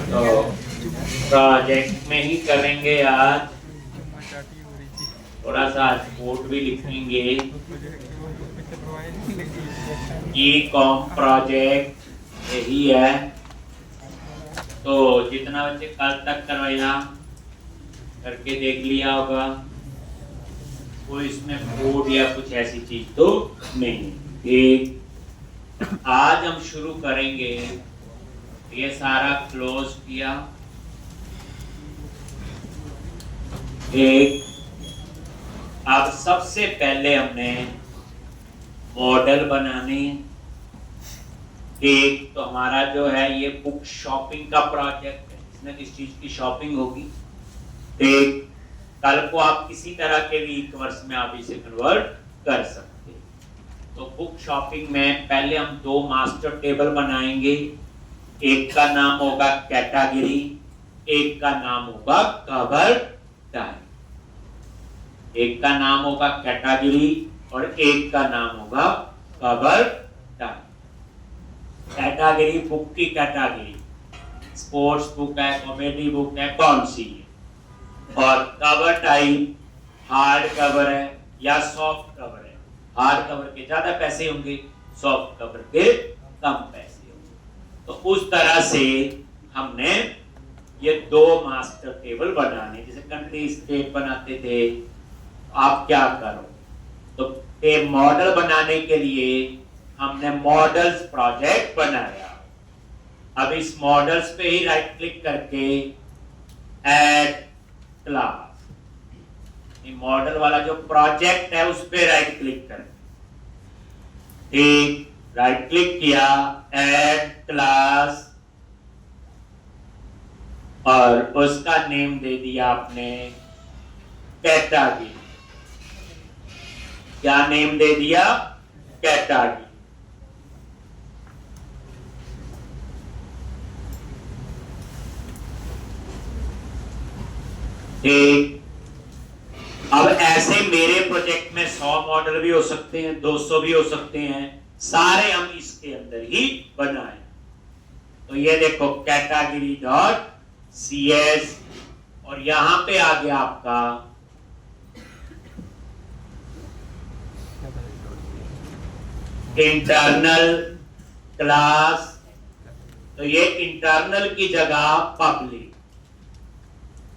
तो प्रोजेक्ट में ही करेंगे आज, थोड़ा सा आज कोड भी लिखेंगे। ई कॉम प्रोजेक्ट यही है। तो जितना बच्चे कल तक करवाया करके देख लिया होगा, कोई इसमें कोड या कुछ ऐसी चीज तो नहीं। ठीक, आज हम शुरू करेंगे। ये सारा क्लोज किया। एक, अब सबसे पहले हमने मॉडल बनाने। एक तो हमारा जो है ये बुक शॉपिंग का प्रोजेक्ट है, इसमें किस चीज की शॉपिंग होगी। एक, कल को आप किसी तरह के भी ई-कॉमर्स में आप इसे कन्वर्ट कर सकते हैं। तो बुक शॉपिंग में पहले हम दो मास्टर टेबल बनाएंगे। एक का नाम होगा कैटेगरी, एक का नाम होगा कवर टाइप। एक का नाम होगा कैटेगरी और एक का नाम होगा कवर टाइप। कैटेगरी बुक की कैटेगरी, स्पोर्ट्स बुक है, कॉमेडी बुक है, कौन सी है। और कवर टाइप हार्ड कवर है या सॉफ्ट कवर है। हार्ड कवर के ज्यादा पैसे होंगे, सॉफ्ट कवर के कम पैसे होंगे। तो उस तरह से हमने ये दो मास्टर टेबल बनाने, जैसे कंट्री स्टेट बनाते थे। आप क्या करो, तो एक मॉडल बनाने के लिए हमने मॉडल्स प्रोजेक्ट बनाया। अब इस मॉडल्स पे ही राइट क्लिक करके ऐड क्लास, मॉडल वाला जो प्रोजेक्ट है उस पे राइट क्लिक करें। ठीक, राइट क्लिक किया, ऐड क्लास, और उसका नेम दे दिया आपने कैटेगरी। क्या नेम दे दिया? कैटेगरी। ठीक, अब ऐसे मेरे प्रोजेक्ट में 100 मॉडल भी हो सकते हैं, 200 भी हो सकते हैं, सारे हम इसके अंदर ही बनाए। तो ये देखो कैटेगरी डॉट CS, और यहां पे आ गया आपका इंटरनल क्लास। तो ये इंटरनल की जगह पब्लिक।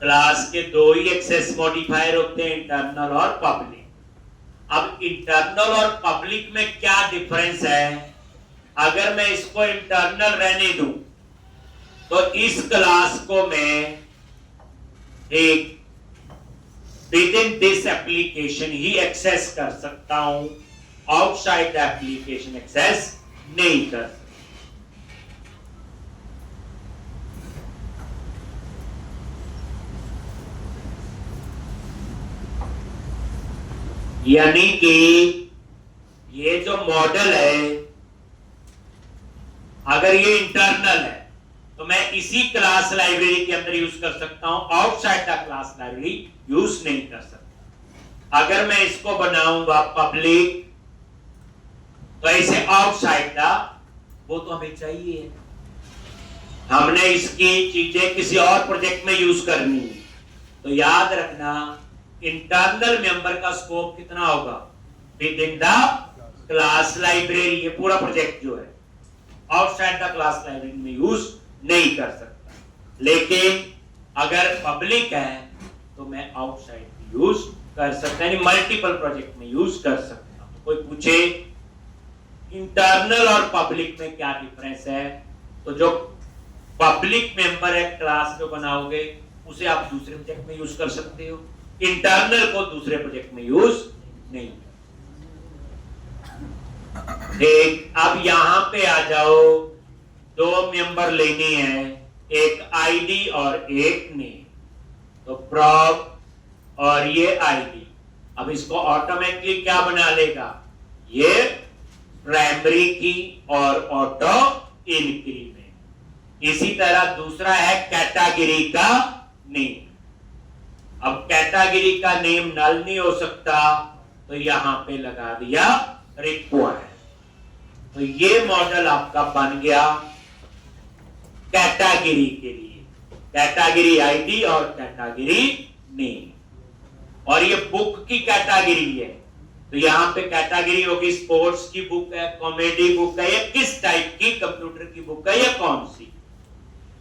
क्लास के दो ही एक्सेस मॉडिफायर होते हैं, इंटरनल और पब्लिक। अब इंटरनल और पब्लिक में क्या डिफरेंस है? अगर मैं इसको इंटरनल रहने दूं तो इस क्लास को मैं एक विद इन दिस एप्लीकेशन ही एक्सेस कर सकता हूं, आउटसाइड द एप्लीकेशन एक्सेस नहीं कर सकता। यानी कि ये जो मॉडल है, अगर ये इंटरनल है तो मैं इसी क्लास लाइब्रेरी के अंदर यूज कर सकता हूं, outside the class library use नहीं कर सकता। अगर मैं इसको बनाऊंगा पब्लिक, तो इसे आउटसाइड द, वो तो हमें चाहिए, हमने इसकी चीजें किसी और प्रोजेक्ट में यूज करनी है। तो याद रखना, इंटरनल मेंबर का स्कोप कितना होगा? With in the class library. ये पूरा प्रोजेक्ट जो है आउटसाइड द क्लास लाइब्रेरी में यूज नहीं कर सकता। लेकिन अगर पब्लिक है तो मैं आउटसाइड यूज कर सकता, यानी मल्टीपल प्रोजेक्ट में यूज कर सकता हूं। कोई पूछे इंटरनल और पब्लिक में क्या डिफरेंस है, तो जो पब्लिक मेंबर है क्लास जो बनाओगे उसे आप दूसरे प्रोजेक्ट में यूज कर सकते हो, इंटरनल को दूसरे प्रोजेक्ट में यूज नहीं। ठीक, अब यहां पे आ जाओ, दो मेंबर लेने हैं, एक आईडी और एक नेम। तो प्रॉप और ये आईडी, अब इसको ऑटोमेटिकली क्या बना लेगा? ये प्राइमरी की और ऑटो इंक्रीमेंट। इसी तरह दूसरा है कैटेगरी का नेम। अब कैटेगरी का नेम नल नहीं हो सकता, तो यहां पे लगा दिया रिक्वायर। तो ये मॉडल आपका बन गया कैटेगरी के लिए, कैटेगरी आईडी और कैटेगरी नेम। और ये बुक की कैटेगरी है, तो यहां पे कैटेगरी होगी स्पोर्ट्स की बुक है, कॉमेडी बुक है, या किस टाइप की कंप्यूटर की बुक है, या कौन सी।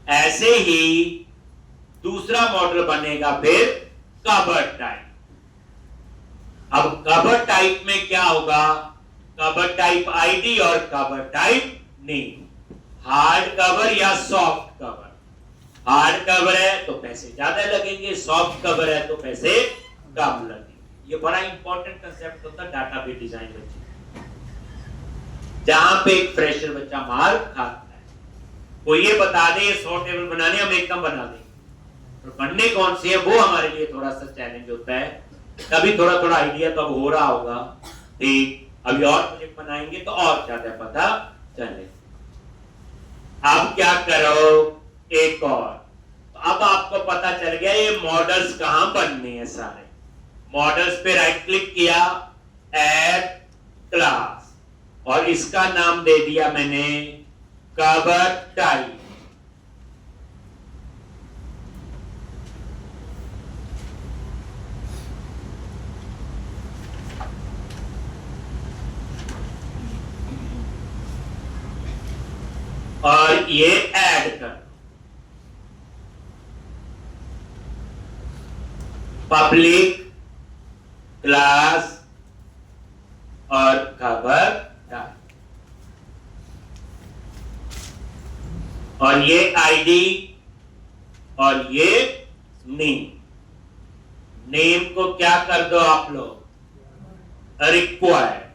ऐसे ही दूसरा मॉडल बनेगा फिर कवर टाइप। अब कवर टाइप में क्या होगा, कवर टाइप आईडी और cover type name. Hard cover या सॉफ्ट कवर। हार्ड कवर है तो पैसे ज्यादा लगेंगे, सॉफ्ट कवर है तो पैसे कम लगेंगे। ये बड़ा इंपॉर्टेंट कंसेप्ट होता है डाटाबेस डिजाइन बच्चे, जहां पे एक फ्रेशर बच्चा मार खाता है। वो ये बता दे ये 100 टेबल बनाने, हम एकदम बना देंगे, और बनने कौन सी है वो हमारे लिए थोड़ा सा चैलेंज होता है। कभी थोड़ा थोड़ा आइडिया तो हो रहा होगा, ठीक, अभी और प्रोजेक्ट बनाएंगे तो और ज्यादा पता चले। अब क्या करो, एक और, तो अब आपको पता चल गया ये मॉडल्स कहां बनने हैं। सारे मॉडल्स पे राइट क्लिक किया, ऐड क्लास, और इसका नाम दे दिया मैंने कवर टाइप। और ये ऐड कर, पब्लिक क्लास और कवर टाइप, और ये आईडी और ये नेम। नेम को क्या कर दो आप लोग, रिक्वायर्ड।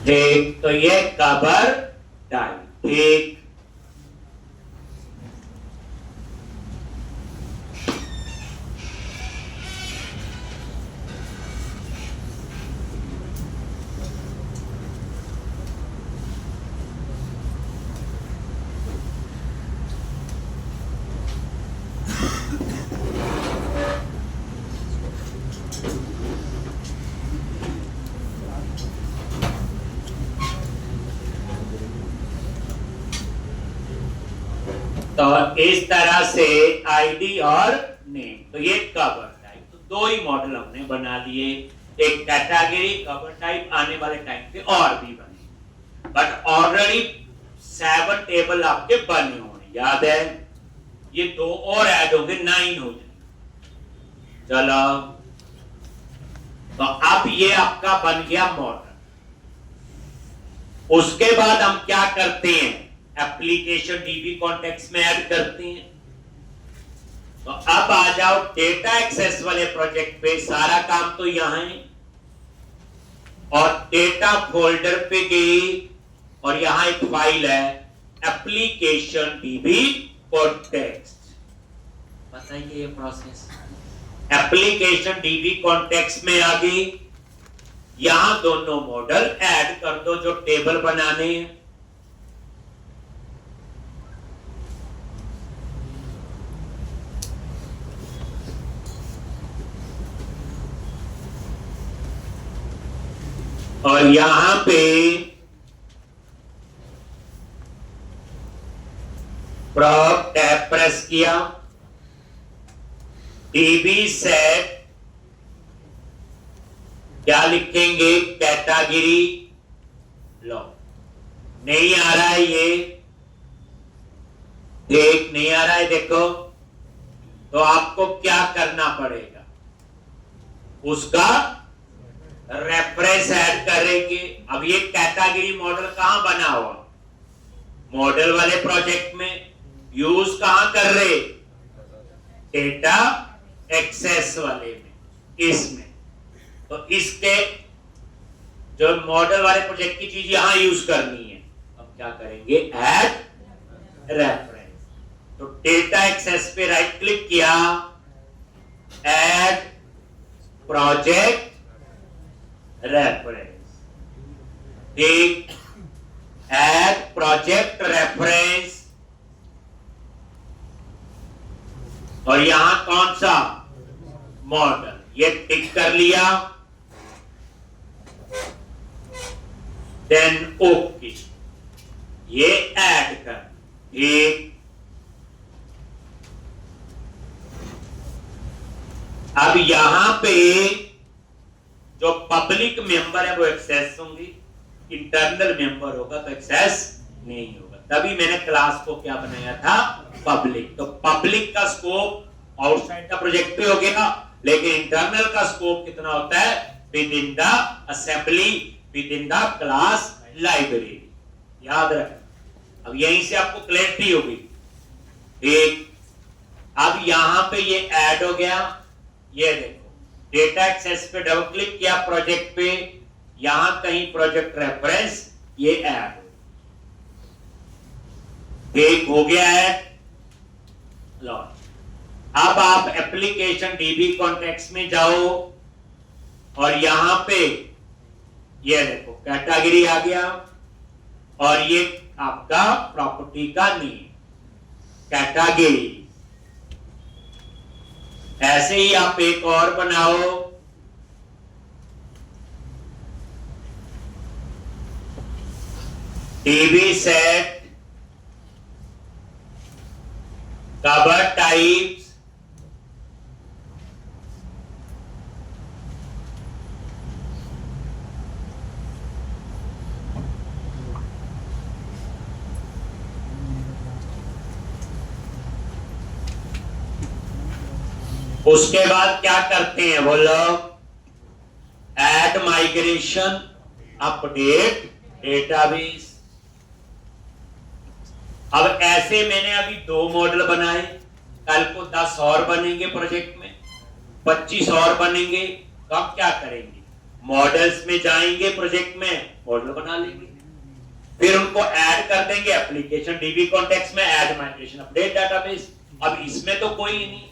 ठीक, तो ये कवर टाइप, ठीक। तो इस तरह से आईडी और नेम, तो ये कवर टाइप। तो दो ही मॉडल हमने बना लिए, एक कैटेगरी कवर टाइप, आने वाले टाइम पे और भी बने, बट ऑलरेडी 7 टेबल आपके बने होंगे, याद है। ये 2 और ऐड होंगे, 9 हो जाएंगे। चलो, तो अब ये आपका बन गया मॉडल। उसके बाद हम क्या करते हैं, एप्लीकेशन डीबी कॉन्टेक्स्ट में ऐड करते हैं। तो अब आ जाओ डेटा एक्सेस वाले प्रोजेक्ट पे, सारा काम तो यहां है, और डेटा फोल्डर पे गई, और यहां एक फाइल है एप्लीकेशन डीबी कॉन्टेक्स्ट। बताइए ये प्रोसेस, एप्लीकेशन डीबी कॉन्टेक्स्ट में आ गई, यहां दोनों मॉडल ऐड कर दो जो टेबल बनाने हैं। और यहां पे प्रॉप टैब प्रेस किया, डीबी सेट, क्या लिखेंगे, कैटेगरी लो। नहीं आ रहा है ये, देख नहीं आ रहा है, देखो तो आपको क्या करना पड़ेगा, उसका रेफरेंस ऐड करेंगे। अब ये कैटेगरी मॉडल कहां बना हुआ, मॉडल वाले प्रोजेक्ट में। यूज कहां कर रहे, डेटा एक्सेस वाले में, इसमें। तो इसके जो मॉडल वाले प्रोजेक्ट की चीज यहां यूज करनी है। अब क्या करेंगे, ऐड रेफरेंस। तो डेटा एक्सेस पे राइट क्लिक किया, ऐड प्रोजेक्ट रेफरेंस, ठीक, ऐड प्रोजेक्ट रेफरेंस। और यहां कौन सा मॉडल, ये टिक कर लिया, देन ओके, ये ऐड कर, ठीक। अब यहां पे जो पब्लिक मेंबर है वो एक्सेस होंगी, इंटरनल मेंबर होगा तो एक्सेस नहीं होगा। तभी मैंने क्लास को क्या बनाया था, पब्लिक। तो पब्लिक का स्कोप आउटसाइड का प्रोजेक्ट पे हो गया, लेकिन इंटरनल का स्कोप कितना होता है, with in the assembly, with in the class library. याद रखना। अब यहीं से आपको क्लैरिटी होगी, ठीक। अब यहां पे ये ऐड हो गया, ये देखो डेटा एक्सेस पे डबल क्लिक किया प्रोजेक्ट पे, यहां कहीं प्रोजेक्ट रेफरेंस, ये ऐड ठीक हो गया है, लॉन्च। अब आप एप्लीकेशन डीबी कॉन्टेक्स्ट में जाओ और यहां पे ये देखो कैटेगरी आ गया और ये आपका प्रॉपर्टी का नेम, कैटेगरी। ऐसे ही आप एक और बनाओ, टीबी सेट, कवर टाइप्स, उसके बाद क्या करते हैं वो लोग, ऐड माइग्रेशन, अपडेट डेटाबेस। अब ऐसे मैंने अभी 2 मॉडल बनाए, कल को 10 और बनेंगे प्रोजेक्ट में, 25 और बनेंगे। तो आप क्या करेंगे, मॉडल्स में जाएंगे, प्रोजेक्ट में मॉडल बना लेंगे, फिर उनको ऐड कर देंगे एप्लीकेशन डीबी कॉन्टेक्स्ट में, ऐड माइग्रेशन अपडेट डेटाबेस। अब इसमें तो कोई नहीं,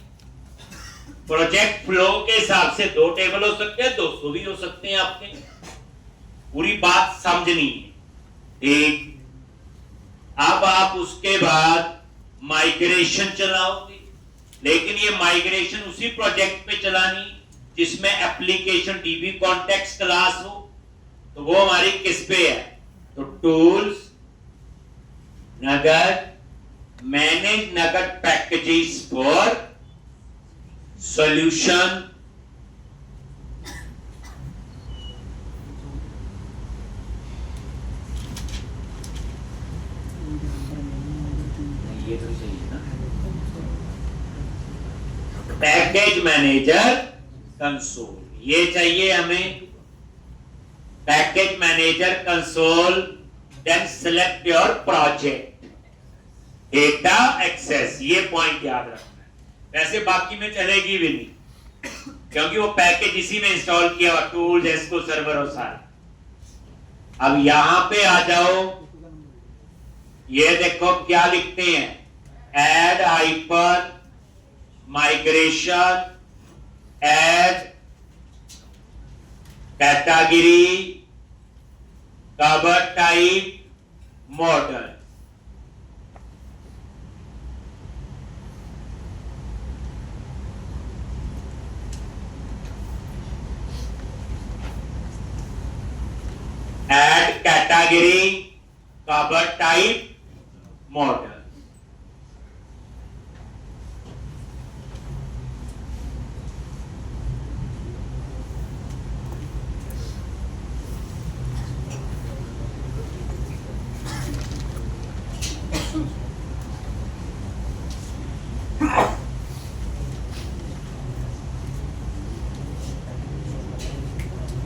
प्रोजेक्ट फ्लो के हिसाब से 2 टेबल हो सकते हैं, 200 भी हो सकते हैं, आपके पूरी बात समझनी है, ठीक। अब आप उसके बाद माइग्रेशन चलाओगे, लेकिन ये माइग्रेशन उसी प्रोजेक्ट पे चलानी जिसमें एप्लीकेशन डीबी कॉन्टेक्स्ट क्लास हो। तो वो हमारी किस पे है, तो टूल्स, नगद, मैनेज नगद पैकेजेस फॉर सॉल्यूशन, ये तो सही है ना, पैकेज मैनेजर कंसोल, ये चाहिए हमें, package manager console. Then select your project, data access, ये पॉइंट याद रखना है। वैसे बाकी में चलेगी भी नहीं, क्योंकि वो पैकेज इसी में इंस्टॉल किया हुआ, टूल्स, एस्को सर्वर और सारा। अब यहां पे आ जाओ, ये देखो क्या लिखते हैं, add hyper migration, add category, cover type, model. Add category, cover type, model.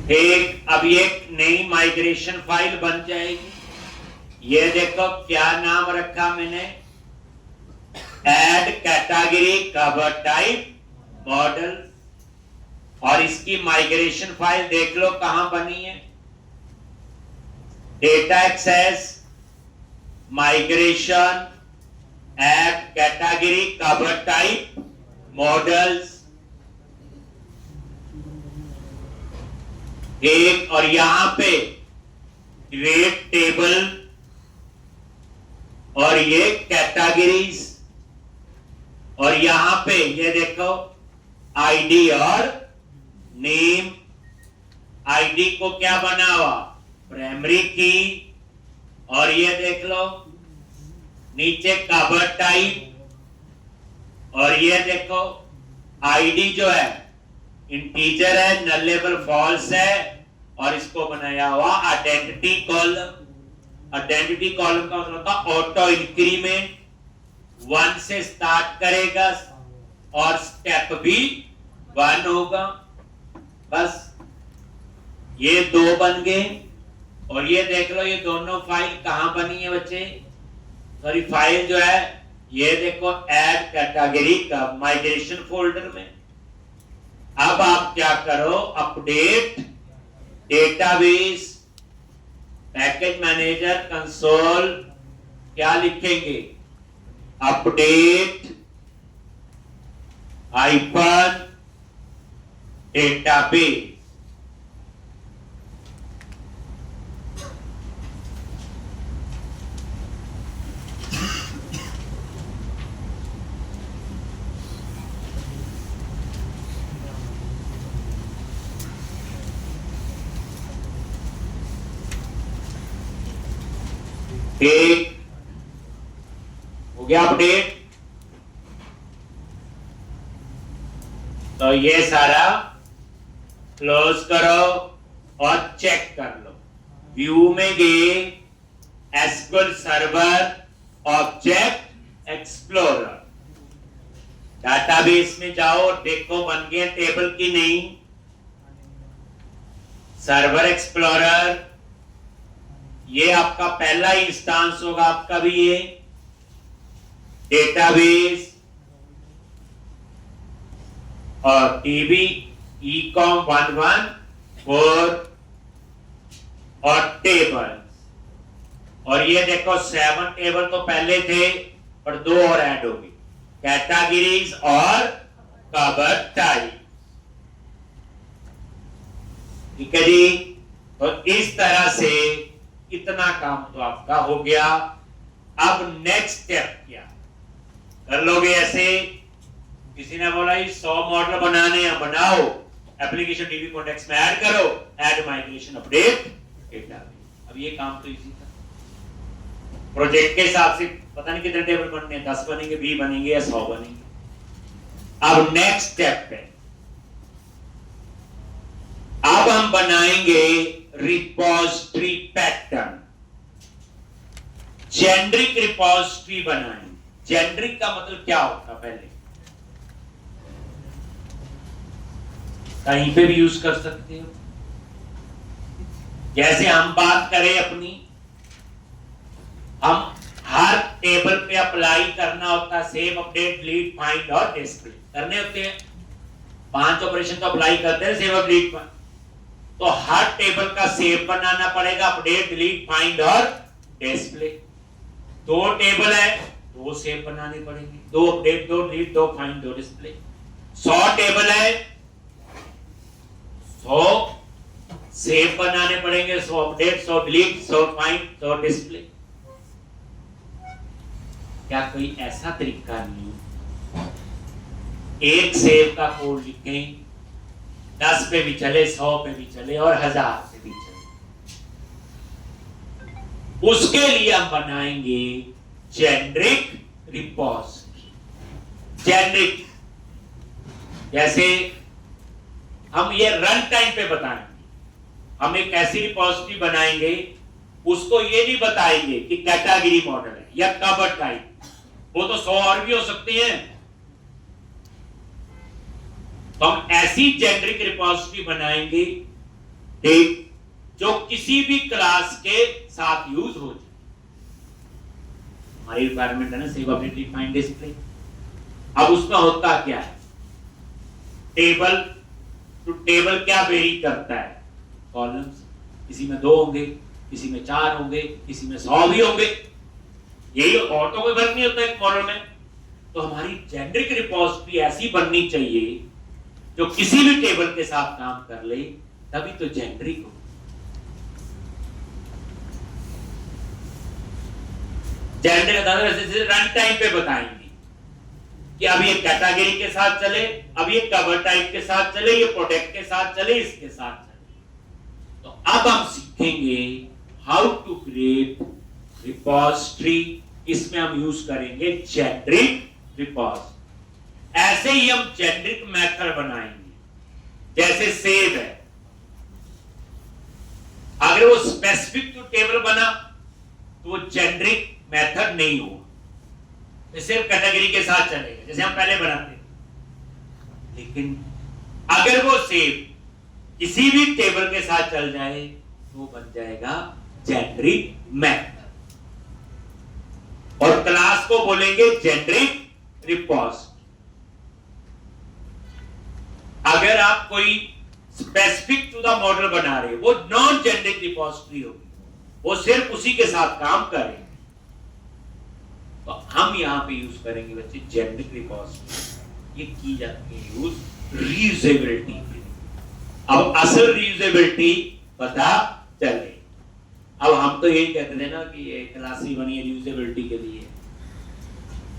एक अब एक नई माइग्रेशन फाइल बन जाएगी। ये देखो क्या नाम रखा मैंने, add category cover type model, और इसकी माइग्रेशन फाइल देख लो कहां बनी है, data access migration add category cover type models एक, और यहां पे रेट टेबल और ये कैटेगरीज, और यहां पे ये देखो आईडी और नेम। आईडी को क्या बना हुआ, प्राइमरी की, और ये देख लो नीचे कवर टाइप, और ये देखो आईडी जो है इंटीजर है, नलेबल फॉल्स है, और इसको बनाया हुआ आइडेंटिटी कॉलम। आइडेंटिटी कॉलम का मतलब होता ऑटो इंक्रीमेंट, 1 से स्टार्ट करेगा और स्टेप भी 1 होगा। बस ये 2 बन गए, और ये देख लो ये दोनों फाइल कहां बनी है बच्चे, सॉरी फाइल जो है ये देखो ऐड कैटेगरी का माइग्रेशन फोल्डर में। अब आप क्या करो, update database package manager console, क्या लिखेंगे, अपडेट हाइफन डेटाबेस। एक हो गया अपडेट, तो ये सारा क्लोज करो और चेक कर लो। व्यू में गए, SQL server object explorer, database में जाओ, देखो बन गया टेबल की नहीं, सर्वर एक्सप्लोरर ये आपका पहला इंस्टेंस होगा आपका भी, ये डेटाबेस और टीबी ecom 114 और टेबल, और ये देखो 7 टेबल तो पहले थे और 2 और ऐड होगी, कैटेगरीज और कवर टाइप। ठीक है जी, तो इस तरह से इतना काम तो आपका हो गया। अब नेक्स्ट स्टेप क्या कर लोगे, ऐसे किसी ने बोला 100 मॉडल बनाने हैं, बनाओ, एप्लीकेशन डीबी कॉन्टेक्स्ट में ऐड करो, ऐड माइग्रेशन अपडेट डेटाबेस। अब ये काम तो इजी था, प्रोजेक्ट के हिसाब से पता नहीं कितने टेबल बनने हैं, 10 बनेंगे, 20 बनेंगे या 100 बनेंगे। अब नेक्स्ट स्टेप पे अब हम बनाएंगे रिपोजिटरी पैटर्न, जेनरिक रिपोजिटरी बनाएंगे। जेनरिक का मतलब क्या होता है, पहले कहीं पे भी यूज कर सकते हो। जैसे हम बात करें अपनी, हम हर टेबल पे अप्लाई करना होता है, सेव, अपडेट, डिलीट, फाइंड और डिस्प्ले करने होते हैं। 5 ऑपरेशन तो अप्लाई करते हैं, सेव, अपडेट, फाइंड। तो हर टेबल का सेव बनाना पड़ेगा, अपडेट, डिलीट, फाइंड और डिस्प्ले। 2 टेबल है, 2 सेव बनाने पड़ेंगे, 2 update, 2 delete, 2 find, 2 display. 100 table है, 100 सेव बनाने पड़ेंगे, 100 अपडेट, 100 डिलीट, 100 फाइंड, 100 डिस्प्ले। क्या कोई ऐसा तरीका नहीं एक सेव का कोड लिखें, 10 पे भी चले, 100 पे भी चले और 1000 पे भी चले। उसके लिए हम बनाएंगे जेनरिक रिपोजिटरी। जेनरिक जैसे हम ये रन टाइम पे बताएंगे, हम एक ऐसी रिपोजिटरी बनाएंगे, उसको ये नहीं बताएंगे कि कैटेगरी मॉडल है या कवर टाइप, वो तो 100 और भी हो सकती हैं। तो हम ऐसी जेनरिक रिपोजिटरी बनाएंगे ठीक, जो किसी भी क्लास के साथ यूज हो जाए। हमारी रिक्वायरमेंट है ना सेवेबिलिटी फाइन डिस्प्ले। अब उसमें होता क्या है, टेबल टू टेबल क्या वेरी करता है, कॉलम्स, किसी में 2 होंगे, किसी में 4 होंगे, किसी में 100 भी होंगे, यही और तो कोई फर्क नहीं होता एक मॉडल में। तो हमारी जेनेरिक रिपोजिटरी ऐसी बननी चाहिए जो किसी भी टेबल के साथ काम कर ले, तभी तो जेनेरिक हो। जेनेरिक रन टाइम पे बताएंगे कि अब ये कैटेगरी के साथ चले, अब ये कवर टाइप के साथ चले, ये प्रोडक्ट के साथ चले, इसके साथ चले। तो अब हम सीखेंगे हाउ टू क्रिएट रिपोजिटरी। इसमें हम यूज करेंगे जेनेरिक रिपोजिटरी। ऐसे ही हम जेनेरिक मेथड बनाएंगे, जैसे सेव है, अगर वो स्पेसिफिक टू टेबल बना तो वो जेनेरिक मेथड नहीं होगा, सिर्फ कैटेगरी के साथ चलेगा जैसे हम पहले बनाते। लेकिन अगर वो सेव किसी भी टेबल के साथ चल जाए तो वो बन जाएगा जेनेरिक मेथड, और क्लास को बोलेंगे जेनेरिक रिपोजिटरी। अगर आप कोई स्पेसिफिक टू द मॉडल बना रहे हो, वो नॉन जेनेरिक रिपोजिटरी होगी, वो सिर्फ उसी के साथ काम करेंगे। तो हम यहां पे यूज करेंगे बच्चे जेनेरिक रिपोजिटरी। ये की जाती है यूज रीयूजेबिलिटी के लिए। अब असल रीयूजेबिलिटी पता चले। अब हम तो यही कहते थे ना कि ये क्लास ही बनी है रीयूजेबिलिटी के लिए,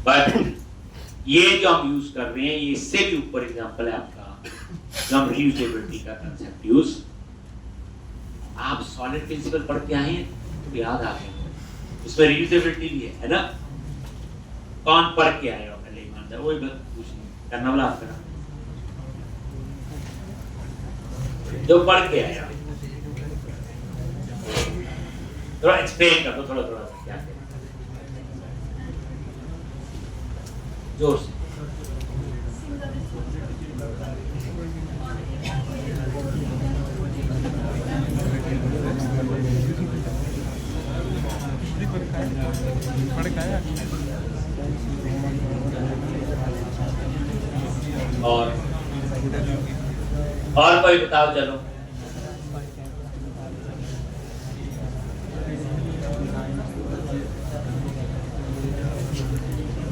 बट ये जो हम यूज कर रहे हैं ये इससे भी ऊपर एग्जांपल है आपका, जो हम रीयूजेबिलिटी का कांसेप्ट यूज। आप सॉलिड प्रिंसिपल पढ़ के आए हैं तो याद आ गया, उसमें रीयूजेबिलिटी भी है ना। कौन पढ़ के आए हो पहले ईमानदार, वही बात पूछनी करना वाला आपका, जो पढ़ के आए थोड़ा एक्सप्लेन कर दो, थोड़ा सा क्या जोर से। और कोई बताओ, चलो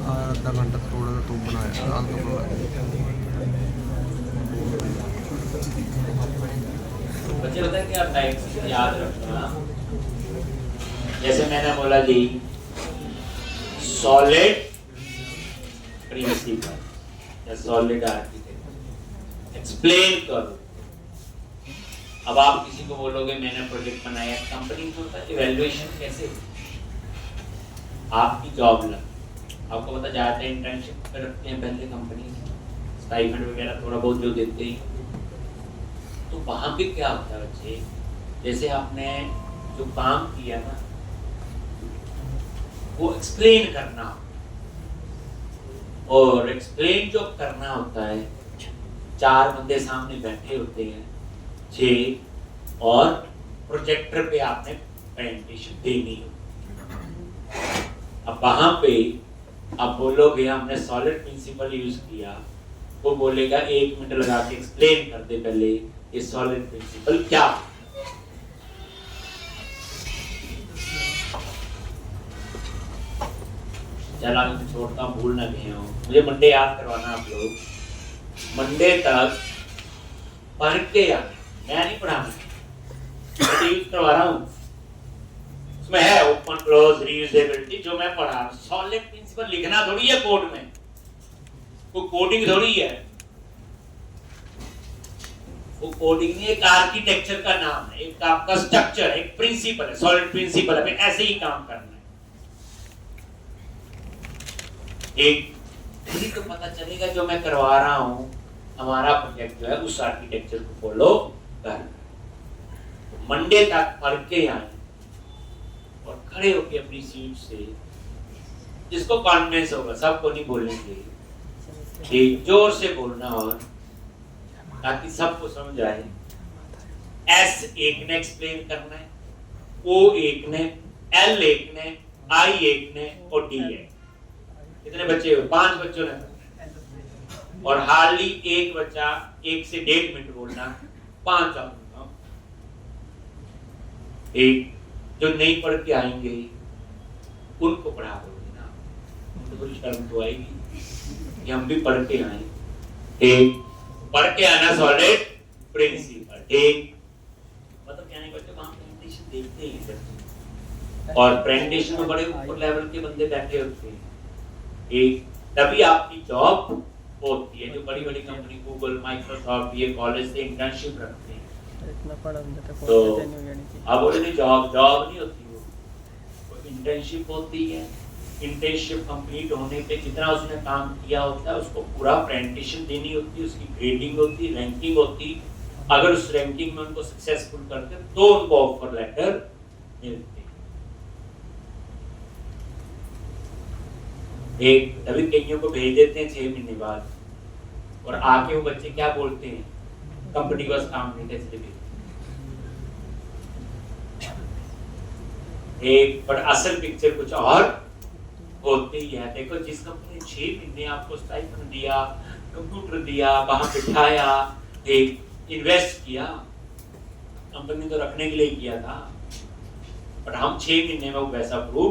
आधा घंटा थोड़ा सा तुम बनाया बच्चे पता है कि आप टाइप याद रखना। जैसे मैंने बोला जी सॉलिड प्रिंसिपल या सॉलिड आर्किटेक्चर एक्सप्लेन करो। अब आप किसी को बोलोगे मैंने प्रोजेक्ट बनाया, कंपनी में होता है इवैल्यूएशन कैसे, आपकी जॉब लग, आपको पता जाता है इंटर्नशिप पे रखते हैं पहले कंपनी, स्टाइपेंड वगैरह थोड़ा बहुत जो देते हैं। तो वहां पे क्या होता है बच्चे, जैसे आपने जो काम किया ना वो एक्सप्लेन करना, और एक्सप्लेन जो करना होता है 4 बंदे सामने बैठे होते हैं, 6, और प्रोजेक्टर पे आपने प्रेजेंटेशन देनी होती। अब वहां पे आप बोलोगे हमने सॉलिड प्रिंसिपल यूज किया, वो बोलेगा 1 मिनट लगा के एक्सप्लेन कर दे पहले ये सॉलिड प्रिंसिपल क्या। चला मैं छोड़ता हूँ, भूल ना गए हो, मुझे मंडे याद करवाना आप लोग, मंडे तक पढ़ के आना, मैं नहीं पढ़ाना, मैं यूज करवा रहा हूँ। उसमें है ओपन क्लोज रीयूजेबिलिटी जो मैं पढ़ा रहा हूँ। सॉलिड प्रिंसिपल लिखना थोड़ी है कोड में, वो कोडिंग थोड़ी है, वो कोडिंग नहीं, एक आर्किटेक्चर का नाम है, एक आपका स्ट्रक्चर है, एक प्रिंसिपल है, सॉलिड प्रिंसिपल है, ऐसे ही काम करना है। एक यही तो पता चलेगा जो मैं करवा रहा हूँ, हमारा प्रोजेक्ट जो है उस आर्किटेक्चर को फॉलो कर। मंडे तक पढ़ के आए और खड़े होके अपनी सीट से, जिसको कॉन्फिडेंस होगा, सबको नहीं बोलेंगे, एक जोर से बोलना, और ताकि सबको समझ आए एस एक ने एक्सप्लेन करना है, ओ एक ने, एल एक ने, आई एक ने और डी एक। कितने बच्चे हुए? 5 बच्चों ने। और हार्डली एक बच्चा 1 से 1.5 मिनट बोलना, 5 आप एक जो नहीं पढ़ के आएंगे उनको पढ़ा दोगे ना, उनको थोड़ी शर्म तो आएगी कि हम भी पढ़ के आए। एक पढ़ के आना सॉलिड प्रिंसिपल। एक मतलब कहने का जब हम प्रेजेंटेशन देखते हैं और प्रेजेंटेशन में बड़े ऊपर लेवल के बंदे बैठे होते हैं, एक तभी आपकी जॉब होती है। जो बड़ी बड़ी कंपनी गूगल, माइक्रोसॉफ्ट, ये कॉलेज से इंटर्नशिप रखते हैं, तो अब बोले जॉब नहीं होती, वो इंटर्नशिप होती है। इंटर्नशिप कंप्लीट होने पे जितना उसने काम किया होता है उसको पूरा प्रेजेंटेशन देनी होती है, उसकी ग्रेडिंग होती है, रैंकिंग होती है। अगर उस रैंकिंग में उनको सक्सेसफुल करते तो उनको ऑफर लेटर मिलते हैं। एक तभी कईयों को भेज देते हैं 6 महीने बाद, और आके वो बच्चे क्या बोलते हैं, कंपनी को काम नहीं कैसे भी। एक पर असल पिक्चर कुछ और होती है। देखो जिस कंपनी ने 6 महीने आपको स्टाइपेंड दिया, कंप्यूटर दिया, वहां बिठाया, एक इन्वेस्ट किया, कंपनी तो रखने के लिए किया था, पर हम 6 महीने में वो वैसा प्रूव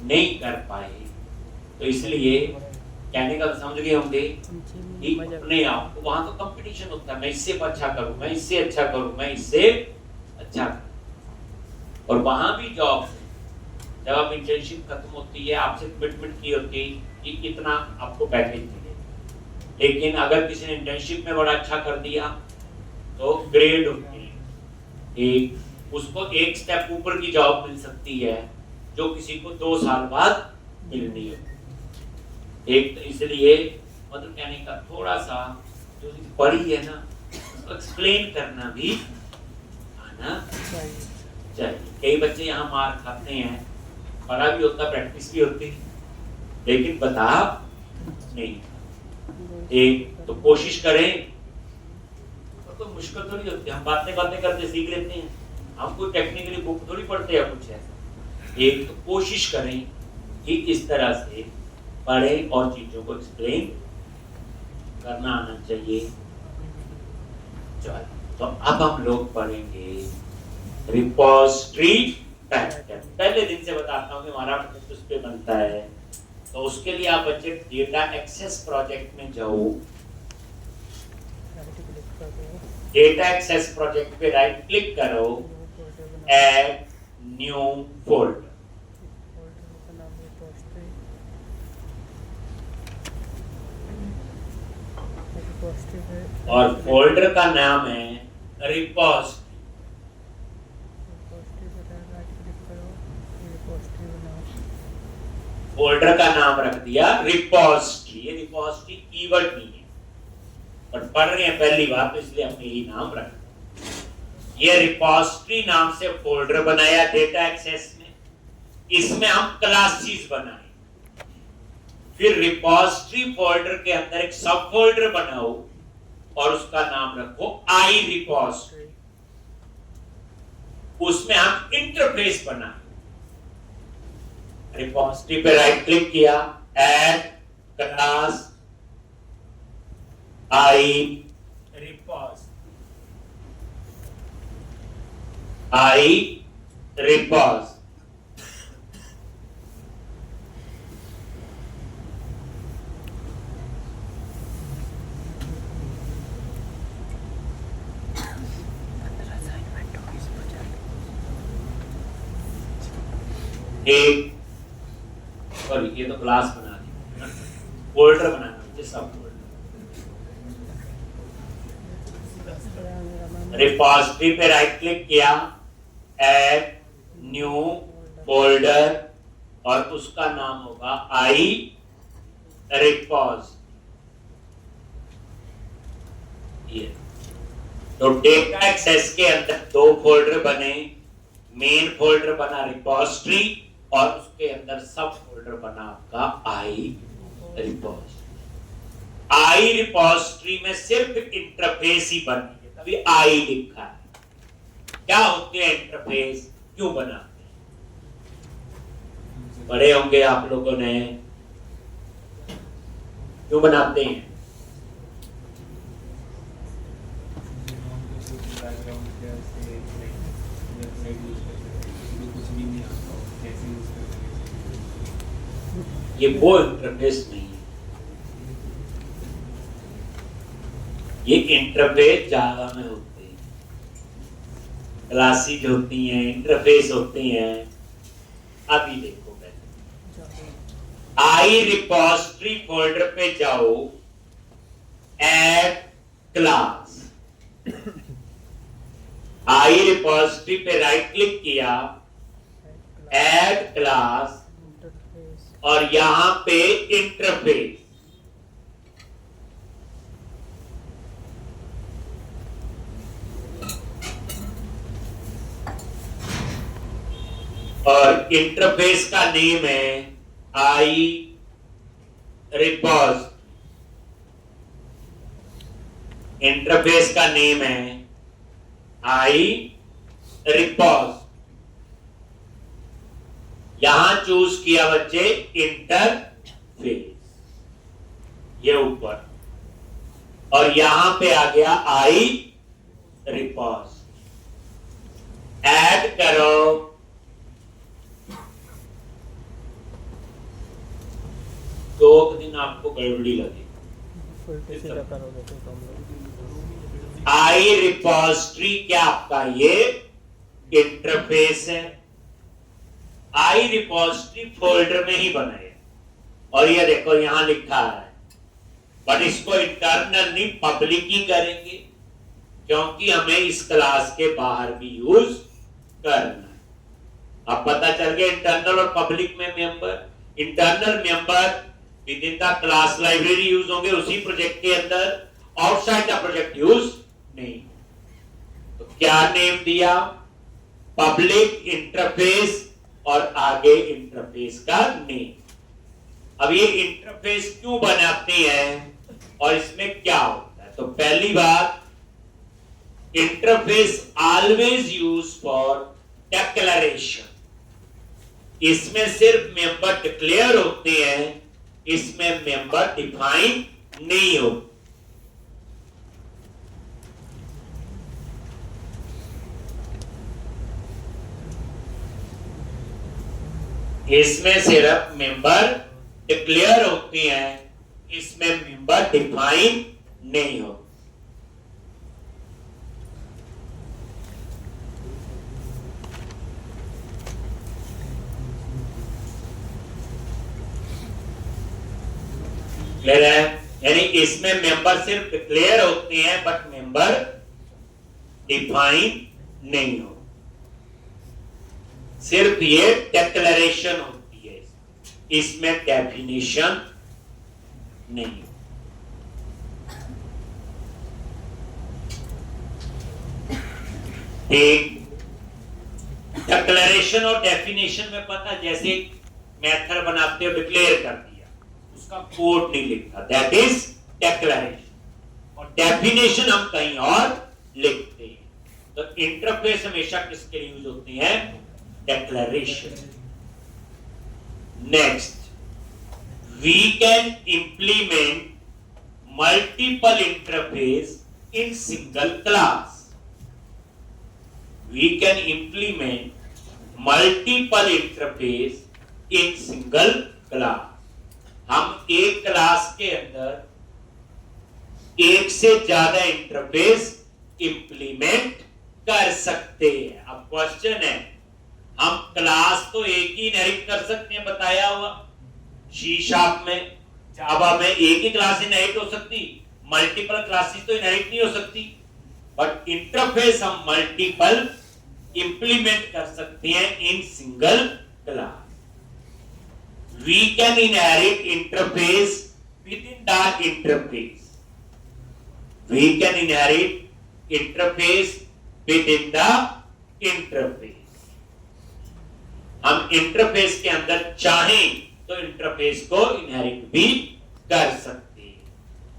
नहीं कर पाए। तो इसलिए कहने का समझ गए होंगे कि अपने आप को, वहां तो कंपटीशन होता है, मैं इससे अच्छा करूं, मैं इससे अच्छा करूं, मैं इससे अच्छा करूं। और वहां भी जॉब जब आप इंटर्नशिप खत्म होती है, आपसे कमिटमेंट की होती है कि इतना आपको पैकेज मिलेगा। लेकिन अगर किसी ने इंटर्नशिप में बड़ा अच्छा कर दिया तो ग्रेड होती है, एक उसको एक स्टेप ऊपर की जॉब मिल सकती है जो किसी को 2 साल बाद मिलनी है। एक तो इसलिए मतलब कहने का थोड़ा सा जो पढ़ी है ना उसको एक्सप्लेन करना भी आना चाहिए। कई बच्चे यहाँ मार खाते हैं, पढ़ा भी होता, प्रैक्टिस भी होती, लेकिन बता नहीं। एक तो कोशिश करें, तो कोई मुश्किल थोड़ी होती है, हम बातें करते सीख लेते हैं, हम कोई टेक्निकली बुक थोड़ी पढ़ते हैं कुछ ऐसा। एक तो कोशिश करें कि इस तरह से पढ़ें और चीजों को एक्सप्लेन करना आना चाहिए। चलो तो अब हम लोग पढ़ेंगे रिपोजिटरी फैक्टर। पहले दिन से बताता हूँ कि हमारा उस पे बनता है, तो उसके लिए आप बच्चे डेटा एक्सेस प्रोजेक्ट में जाओ। डेटा एक्सेस प्रोजेक्ट पे राइट क्लिक करो, ऐड न्यू फोल्डर। और फोल्डर का नाम है रिपोजिटरी। फोल्डर का नाम रख दिया रिपोजिटरी। ये रिपोजिटरी कीवर्ड नहीं है, पर पढ़ रहे हैं पहली बार तो इसलिए हमने यही नाम रखा। ये रिपोजिटरी नाम से फोल्डर बनाया डेटा एक्सेस में, इसमें हम क्लासेस बनाए। फिर रिपोजिटरी फोल्डर के अंदर एक सब फोल्डर बनाओ और उसका नाम रखो आई रिपोजिटरी। उसमें हम इंटरफेस बनाए। रिपोजिटरी पे राइट क्लिक किया, ऐड क्लास आई रिपोजिटरी। आई रिपोजिटरी एक, सॉरी ये तो क्लास बना दी, फोल्डर बनाना मुझे सब फोल्डर। रिपोजिटरी पे राइट क्लिक किया, ऐड न्यू फोल्डर और उसका नाम होगा आई रिपोजिटरी। तो डेटा एक्सेस के अंदर 2 फोल्डर बने, मेन फोल्डर बना रिपोजिटरी और उसके अंदर सब फोल्डर बना आपका आई रिपोजिटरी। आई रिपोजिटरी में सिर्फ इंटरफेस ही बनी है, तभी आई लिखा है। क्या होते हैं इंटरफेस, क्यों बनाते हैं? पढ़े होंगे आप लोगों ने, क्यों बनाते हैं? ये वो इंटरफेस नहीं है, ये इंटरफेस जावा में होते हैं, क्लासेज होती हैं, इंटरफेस होते हैं। अभी देखो आई रिपोजिटरी फोल्डर पे जाओ, ऐड क्लास, आई रिपोजिटरी पे राइट क्लिक किया, ऐड क्लास, और यहां पे इंटरफेस, और इंटरफेस का नेम है आई रिपोजिटरी, इंटरफेस का नेम है आई रिपोजिटरी। यहां चूज किया बच्चे इंटरफेस, ये ऊपर, और यहां पे आ गया आई रिपोजिटरी। ऐड करो, दो दिन आपको गड़बड़ी लगी। आई रिपोजिटरी क्या आपका ये इंटरफेस है, आई रिपोजिटरी फोल्डर में ही बनाए, और ये देखो यहां लिखा है, बट इसको इंटरनल नहीं पब्लिक ही करेंगे, क्योंकि हमें इस क्लास के बाहर भी यूज करना है। अब पता चल गया इंटरनल और पब्लिक में member, internal member with in the class library use होंगे उसी प्रोजेक्ट के अंदर, आउटसाइड द प्रोजेक्ट यूज नहीं। तो क्या नेम दिया, पब्लिक इंटरफेस, और आगे इंटरफेस का नेम। अब ये इंटरफेस क्यों बनाते हैं और इसमें क्या होता है? तो पहली बात, interface always use for declaration, इसमें सिर्फ मेंबर डिक्लेयर होते हैं, इसमें मेंबर डिफाइन नहीं हो। इसमें सिर्फ मेंबर डिक्लेयर होते हैं, इसमें मेंबर डिफाइन नहीं हो। क्लियर है? यानी इसमें मेंबर सिर्फ डिक्लेयर होते हैं बट मेंबर डिफाइन नहीं हो, सिर्फ ये डिक्लेरेशन होती है, इसमें डेफिनेशन नहीं हो। एक डिक्लेरेशन और डेफिनेशन में पता, जैसे मेथड बनाते हो डिक्लेयर कर दिया, उसका कोड नहीं लिखता, दैट इज डिक्लेरेशन, और डेफिनेशन हम कहीं और लिखते हैं। तो इंटरफेस हमेशा किसके लिए यूज होती है? Declaration. Next, we can implement multiple interface in single class. We can implement multiple interface in single class. हम एक क्लास के अंदर एक से ज्यादा इंटरफेस इंप्लीमेंट कर सकते हैं। अब क्वेश्चन है, हम क्लास तो एक ही इनहेरिट कर सकते हैं, बताया हुआ सी शार्प में, जावा में एक ही क्लास इनहेरिट हो सकती, मल्टीपल क्लासेस तो इनहेरिट नहीं हो सकती, बट इंटरफेस हम मल्टीपल इंप्लीमेंट कर सकते हैं in single class. We can inherit interface within the interface, we can inherit interface within the interface. हम इंटरफेस के अंदर चाहें तो इंटरफेस को इनहेरिट भी कर सकते हैं।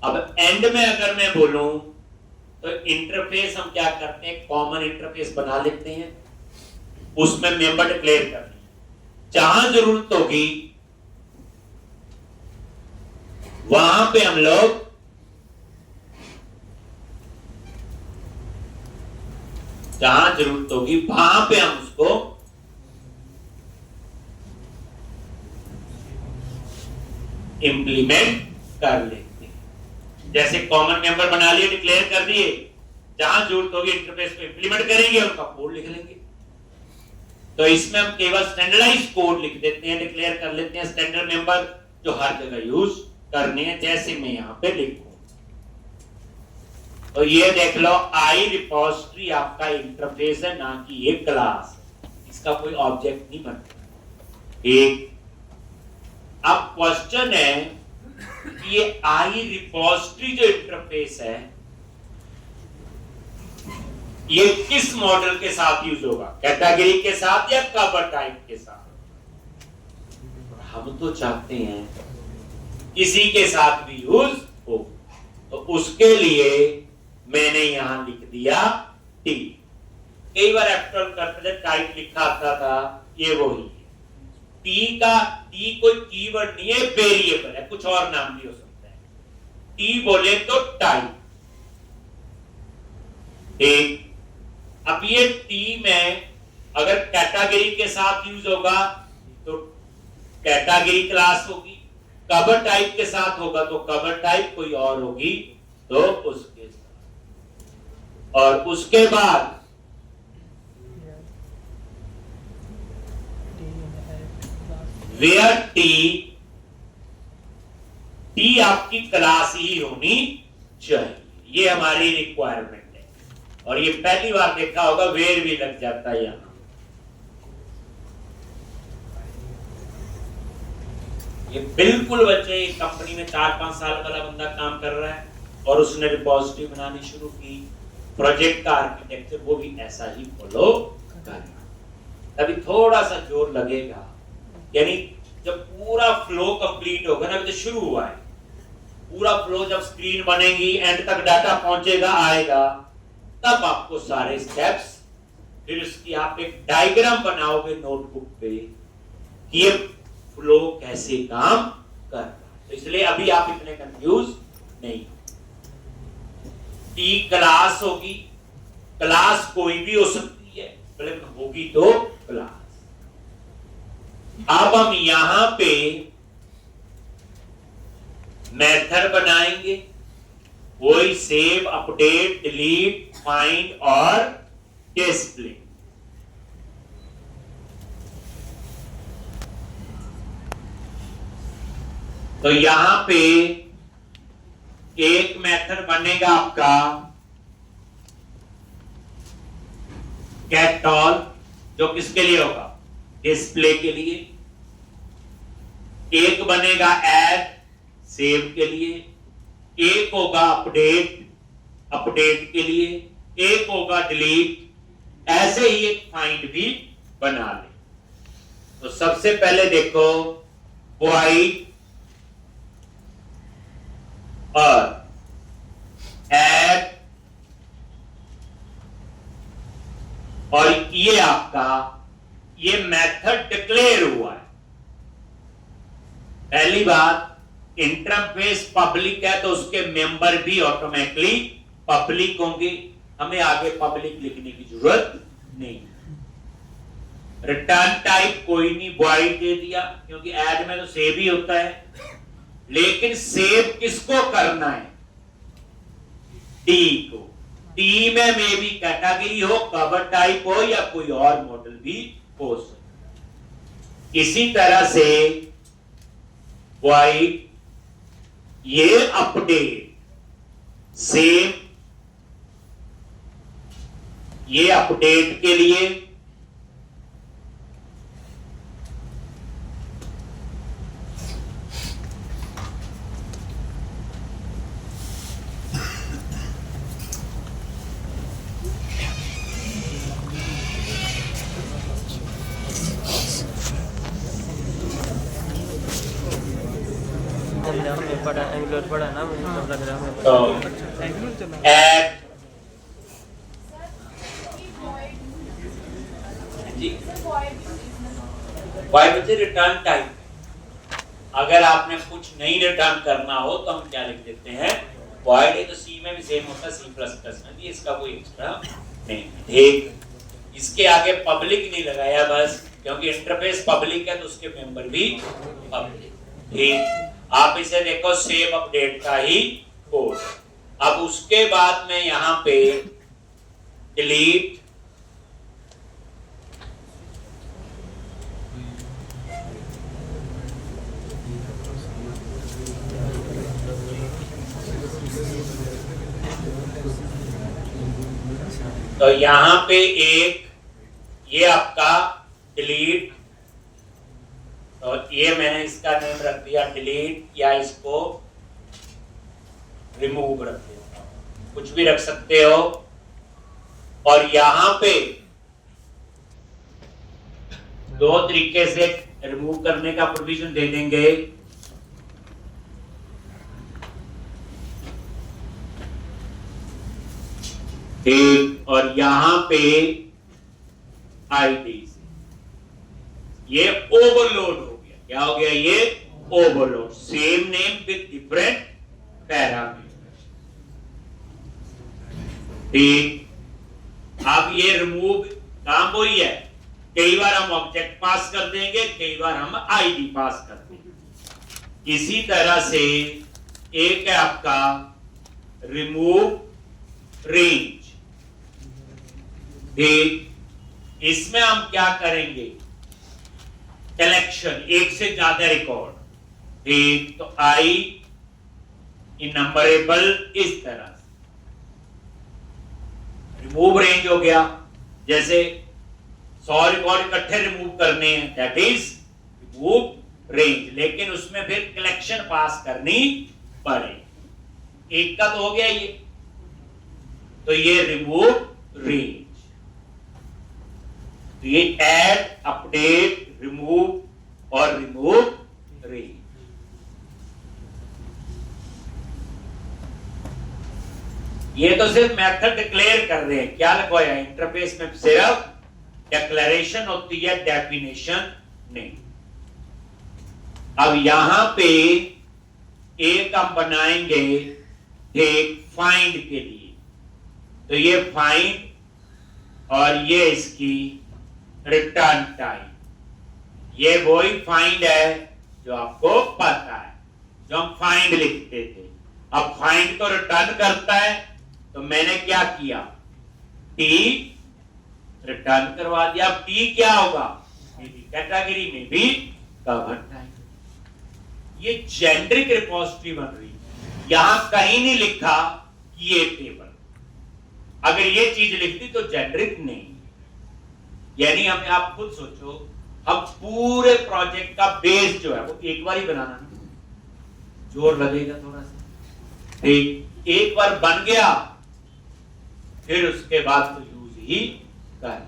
अब एंड में अगर मैं बोलूं तो इंटरफेस हम क्या करते हैं, कॉमन इंटरफेस बना लेते हैं, उसमें मेंबर डिक्लेयर करते हैं, जहां जरूरत होगी वहां पे हम लोग जहां जरूरत होगी वहां पे हम उसको इंप्लीमेंट कर लेते हैं। जैसे कॉमन मेंबर बना लिए, डिक्लेयर कर दिए, जहां जरूरत होगी इंटरफेस पे इंप्लीमेंट करेंगे, उनका कोड लिख लेंगे। तो इसमें हम केवल स्टैंडर्डाइज कोड लिख देते हैं, डिक्लेयर कर लेते हैं स्टैंडर्ड मेंबर जो हर जगह यूज करने हैं, जैसे मैं यहां पे लिखूं। तो ये देख लो, आई रिपोजिटरी आपका इंटरफेस है, ना कि ये क्लास, इसका कोई ऑब्जेक्ट नहीं बनता। एक अब क्वेश्चन है कि ये आई रिपोजिटरी जो इंटरफेस है ये किस मॉडल के साथ यूज होगा, कैटेगरी के साथ या कवर टाइप के साथ? हम तो चाहते हैं किसी के साथ भी यूज हो, तो उसके लिए मैंने यहां लिख दिया टी। कई बार एक्चुअल करते थे टाइप लिखा आता था, ये वही है। टी कोई कीवर्ड नहीं है, वेरिएबल है, कुछ और नाम भी हो सकता है। टी बोले तो टाइप। ठीक, अब ये टी में अगर कैटेगरी के साथ यूज होगा तो कैटेगरी क्लास होगी, कवर टाइप के साथ होगा तो कवर टाइप कोई और होगी तो उसके साथ। और उसके बाद वेयर टी आपकी क्लास ही होनी चाहिए, ये हमारी रिक्वायरमेंट है। और ये पहली बार देखा होगा, वेयर भी लग जाता है यहां। ये बिल्कुल बच्चे, कंपनी में 4-5 साल वाला बंदा काम कर रहा है और उसने रिपोजिटरी बनानी शुरू की, प्रोजेक्ट का आर्किटेक्चर वो भी ऐसा ही फॉलो करना, तभी थोड़ा सा जोर लगेगा। यानी जब पूरा फ्लो कंप्लीट होगा ना, अभी तो शुरू हुआ है, पूरा फ्लो जब स्क्रीन बनेगी, एंड तक डाटा पहुंचेगा, आएगा, तब आपको सारे स्टेप्स, फिर उसकी आप एक डायग्राम बनाओगे नोटबुक पे कि ये फ्लो कैसे काम कर रहा है। तो इसलिए अभी आप इतने कंफ्यूज नहीं। टी क्लास होगी, क्लास कोई भी हो सकती है, मतलब होगी तो क्लास। अब हम यहां पे मेथड बनाएंगे, वही सेव, अपडेट, डिलीट, फाइंड और डिस्प्ले। तो यहां पे एक मेथड बनेगा आपका गेट ऑल, जो किसके लिए होगा, डिस्प्ले के लिए। एक बनेगा ऐड, सेव के लिए। एक होगा अपडेट, अपडेट के लिए। एक होगा डिलीट। ऐसे ही एक फाइंड भी बना ले। तो सबसे पहले देखो, वॉइड और ऐड, और ये आपका ये मेथड डिक्लेयर हुआ है। पहली बात, इंटरफेस पब्लिक है तो उसके मेंबर भी ऑटोमेटिकली पब्लिक होंगे, हमें आगे पब्लिक लिखने की जरूरत नहीं। रिटर्न टाइप कोई नहीं, वॉइड दे दिया, क्योंकि ऐड में तो सेव ही होता है। लेकिन सेव किसको करना है, टी को। टी में मे भी कैटेगरी हो, कवर टाइप हो, या कोई और मॉडल भी हो सकता। इसी तरह से वॉइड, ये अपडेट, सेव, ये अपडेट के लिए, पढ़ा एंगुलर पढ़ा ना, मुझे तब लग रहा है तो ऐड, वाई बच्चे रिटर्न टाइप है। अगर आपने कुछ नहीं रिटर्न करना हो तो हम क्या लिख देते हैं, वॉइड है। तो सी में भी सेम होता है, सी प्लस प्लस में भी, इसका कोई एक्स्ट्रा नहीं। ठीक, इसके आगे पब्लिक नहीं लगाया बस, क्योंकि इंटरफेस पब्लिक है तो उसके मेंबर भी पब्लिक। ठीक, आप इसे देखो सेव अपडेट का ही कोड। अब उसके बाद में यहां पे डिलीट तो यहां पे एक ये आपका डिलीट, तो ये मैंने इसका नेम रख दिया डिलीट, या इसको रिमूव रख देता हूं, कुछ भी रख सकते हो। और यहां पे दो तरीके से रिमूव करने का प्रोविजन दे देंगे। ठीक, और यहां पे आईडी से ये ओवरलोड हो गया। क्या हो गया, ये overload, same name with different parameter. ठीक, अब ये रिमूव काम वही है, कई बार हम ऑब्जेक्ट पास कर देंगे, कई बार हम आईडी पास कर देंगे। इसी तरह से एक है आपका रिमूव रेंज। ठीक, इसमें हम क्या करेंगे, कलेक्शन, एक से ज्यादा रिकॉर्ड। ठीक, तो आई इनम्बरेबल इस तरह से रिमूव रेंज हो गया। जैसे 100 रिकॉर्ड इकट्ठे रिमूव करने हैं, दैट इज रिमूव रेंज, लेकिन उसमें फिर कलेक्शन पास करनी पड़े। एक का तो हो गया ये, तो ये रिमूव रेंज। तो ये ऐड, अपडेट, रिमूव और रिमूव रेंज। ये तो सिर्फ मेथड डिक्लेयर कर रहे हैं, क्या लिखवाया इंटरफेस में, सिर्फ डिक्लेरेशन होती है, डेफिनेशन नहीं। अब यहां पे एक हम बनाएंगे एक फाइंड के लिए, तो ये फाइंड और ये इसकी रिटर्न टाइम, ये वही फाइंड है जो आपको पता है, जो हम फाइंड लिखते थे। अब फाइंड तो रिटर्न करता है, तो मैंने क्या किया, टी रिटर्न करवा दिया। अब टी क्या होगा, कैटेगरी में भी कवर टाइम। ये जेनरिक रिपोजिटरी बन रही है, यहां कहीं नहीं लिखा कि ये टेबल, अगर ये चीज लिखती तो जेनरिक नहीं। यानी हमें, आप खुद सोचो, हम पूरे प्रोजेक्ट का बेस जो है वो एक बार ही बनाना नहीं, जोर लगेगा थोड़ा सा। ठीक, एक बार बन गया फिर उसके बाद तो यूज ही कर,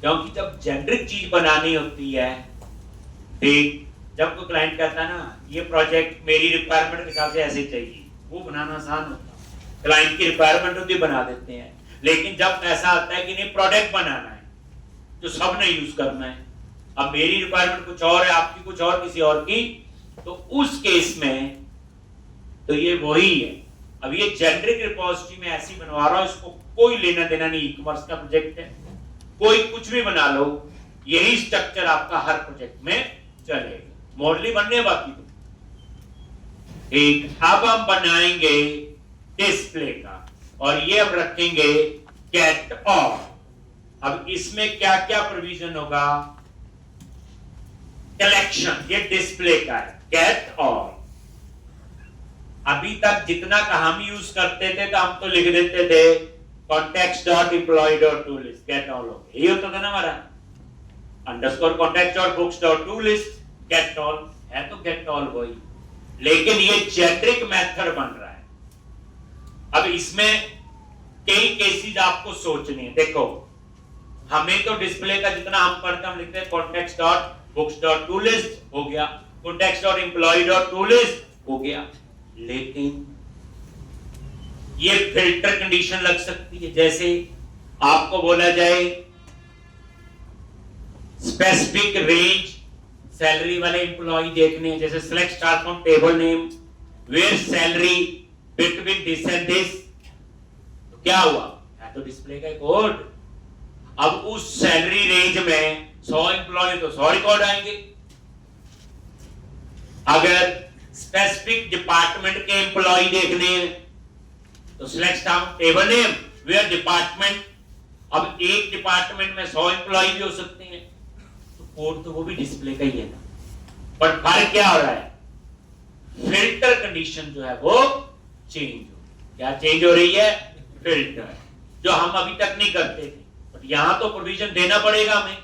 क्योंकि जब जेनरिक चीज बनानी होती है, ठीक, जब कोई क्लाइंट कहता है ना ये प्रोजेक्ट मेरी रिक्वायरमेंट के हिसाब से ऐसे चाहिए, वो बनाना आसान होता है, क्लाइंट की रिक्वायरमेंट होती है बना देते हैं। लेकिन जब ऐसा आता है कि नहीं प्रोडक्ट बनाना है जो सब ने यूज करना है, अब मेरी रिक्वायरमेंट कुछ और है, आपकी कुछ और, किसी और की, तो उस केस में तो ये वही है। अब ये जेनरिक रिपोजिटरी में ऐसी बनवा रहा हूं, इसको कोई लेना देना नहीं, ई कॉमर्स का प्रोजेक्ट है, कोई कुछ भी बना लो, यही स्ट्रक्चर आपका हर प्रोजेक्ट में चलेगा। मॉडल बनने बाकी तो एक, अब हम बनाएंगे डिस्प्ले का, और ये अब रखेंगे गेट ऑल। अब इसमें क्या क्या प्रोविजन होगा, कलेक्शन, ये डिस्प्ले का है, गेट ऑल। अभी तक जितना का हम यूज करते थे तो हम तो लिख देते थे context.employee.toList, गेट ऑल हो गया, ये होता था ना हमारा, अंडरस्कोर context.books.toList, गेट ऑल है, तो गेट ऑल वही, लेकिन ये जेनरिक मेथड बन रहा है। अब इसमें कई केसेस आपको सोचने हैं। देखो, हमें तो डिस्प्ले का जितना हम पढ़ते हम लिखते हैं context.books.toList हो गया, context.employee.toList हो गया, लेकिन ये फिल्टर कंडीशन लग सकती है। जैसे आपको बोला जाए स्पेसिफिक रेंज सैलरी वाले एम्प्लॉय देखने हैं, जैसे select star from table name where salary between this and this, तो क्या हुआ, है तो डिस्प्ले का कोड। अब उस सैलरी रेंज में 100 एम्प्लॉय तो 100 रिकॉर्ड आएंगे। अगर स्पेसिफिक डिपार्टमेंट के एम्प्लॉय देखने हैं तो select star table name where department, अब एक डिपार्टमेंट में 100 एम्प्लॉय भी हो सकते हैं, तो कोड तो वो भी डिस्प्ले का ही है ना, पर फर्क क्या हो रहा है, फिल्टर कंडीशन जो है वो चेंज हो, क्या चेंज हो रही है, फिल्टर, जो हम अभी तक नहीं करते थे, बट यहां तो प्रोविजन देना पड़ेगा हमें,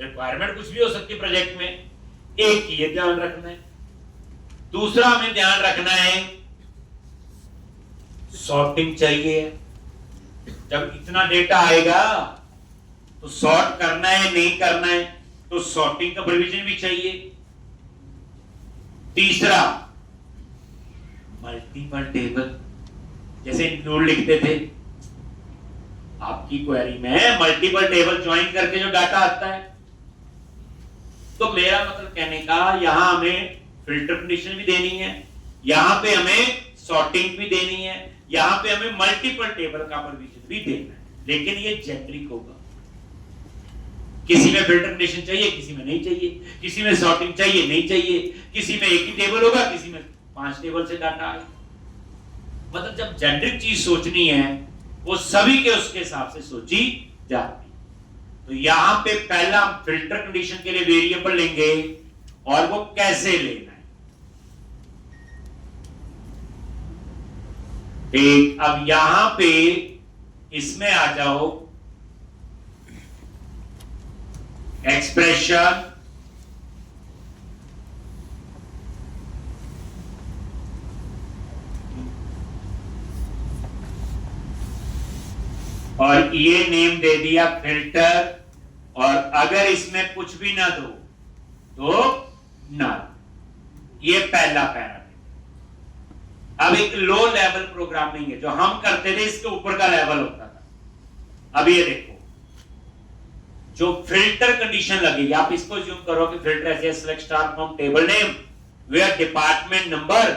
रिक्वायरमेंट कुछ भी हो सकती है प्रोजेक्ट में। एक ये ध्यान रखना है, दूसरा हमें ध्यान रखना है सॉर्टिंग चाहिए। जब इतना डेटा आएगा तो सॉर्ट करना है नहीं करना है, तो सॉर्टिंग का प्रोविजन भी चाहिए। तीसरा मल्टीपल टेबल, जैसे इंक्लूड लिखते थे, आपकी क्वेरी में मल्टीपल टेबल ज्वाइन करके जो डाटा आता है, तो मेरा मतलब कहने का यहां हमें फिल्टर कंडीशन भी देनी है, यहां पे हमें सॉर्टिंग भी देनी है, यहां पे हमें मल्टीपल टेबल का प्रोविजन भी देना है, लेकिन ये जेनरिक होगा। किसी में फिल्टर कंडीशन चाहिए, किसी में नहीं चाहिए, किसी में सॉर्टिंग चाहिए नहीं चाहिए, किसी में एक ही टेबल होगा, किसी में 5 टेबल से डाटा आएगा। मतलब जब जेनरिक चीज सोचनी है वो सभी के उसके हिसाब से सोची जाती है। तो यहां पे पहला हम फिल्टर कंडीशन के लिए वेरिएबल लेंगे और वो कैसे लेना है। ठीक, अब यहां पे इसमें आ जाओ, एक्सप्रेशन, और ये नेम दे दिया फिल्टर, और अगर इसमें कुछ भी ना दो तो नल। ये पहला पैरामीटर। अब एक लो लेवल प्रोग्रामिंग है जो हम करते थे, इसके ऊपर का लेवल होता था। अब ये देखो, जो फिल्टर कंडीशन लगेगी, आप इसको ज्यूम करो कि फिल्टर ऐसे select star from table name where department number